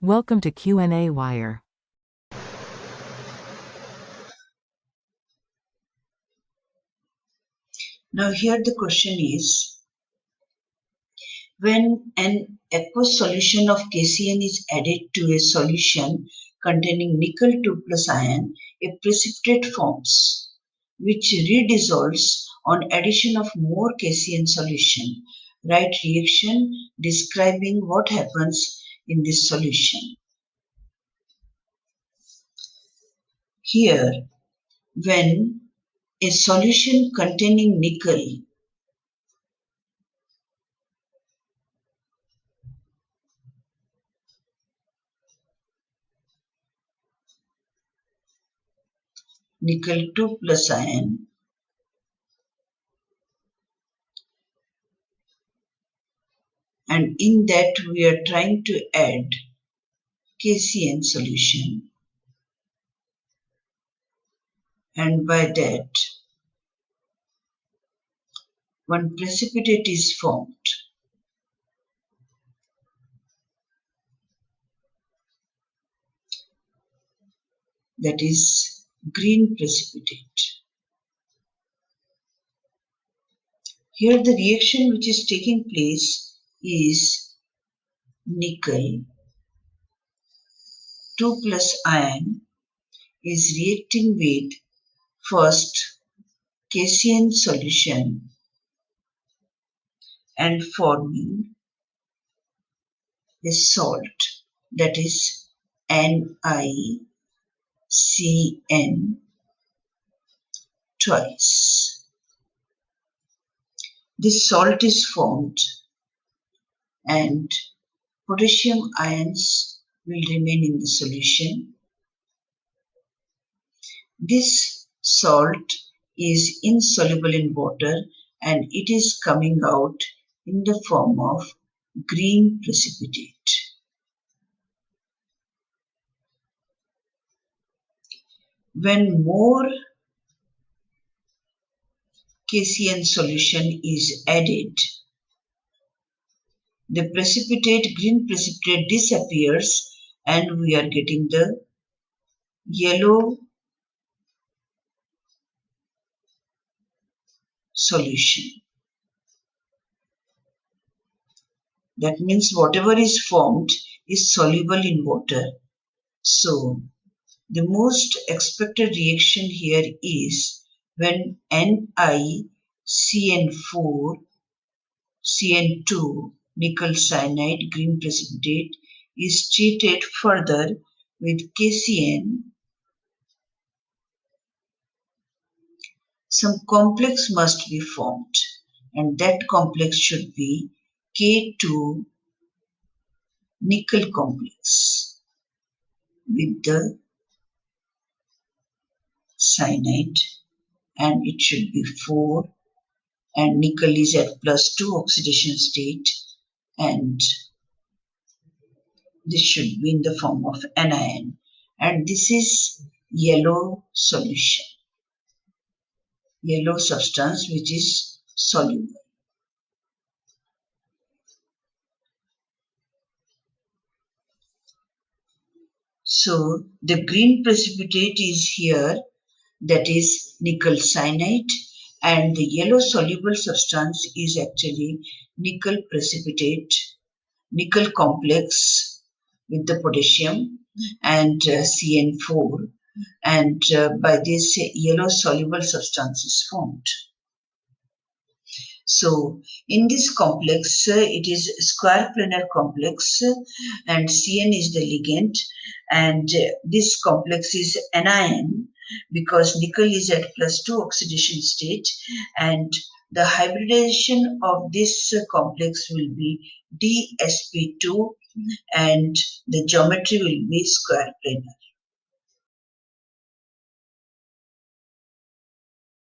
Welcome to qnawire. Now here the question is, when an aqueous solution of KCN is added to a solution containing nickel 2 plus ion, a precipitate forms, which redissolves on addition of more KCN solution. Write reaction describing what happens in this solution. Here, when a solution containing nickel nickel 2 plus ion and in that we are trying to add KCN solution, and by that one precipitate is formed. That is green precipitate. Here the reaction which is taking place is nickel 2 plus ion is reacting with first KCN solution and forming a salt, that is NiCN twice. This salt is formed and potassium ions will remain in the solution. This salt is insoluble in water and it is coming out in the form of green precipitate. When more KCN solution is added, the precipitate, green precipitate disappears and we are getting the yellow solution. That means whatever is formed is soluble in water. So the most expected reaction here is when NiCN4 CN2 nickel cyanide green precipitate is treated further with KCN, some complex must be formed and that complex should be K2 nickel complex with the cyanide, and it should be 4 and nickel is at +2 oxidation state and this should be in the form of anion, and this is yellow solution, yellow substance which is soluble. So the green precipitate is here, that is nickel cyanide, and the yellow soluble substance is actually nickel precipitate, nickel complex with the potassium and CN4, and by this yellow soluble substance is formed. So in this complex, it is square planar complex and CN is the ligand, and this complex is anion because nickel is at +2 oxidation state, and the hybridization of this complex will be DsP2 and the geometry will be square planar.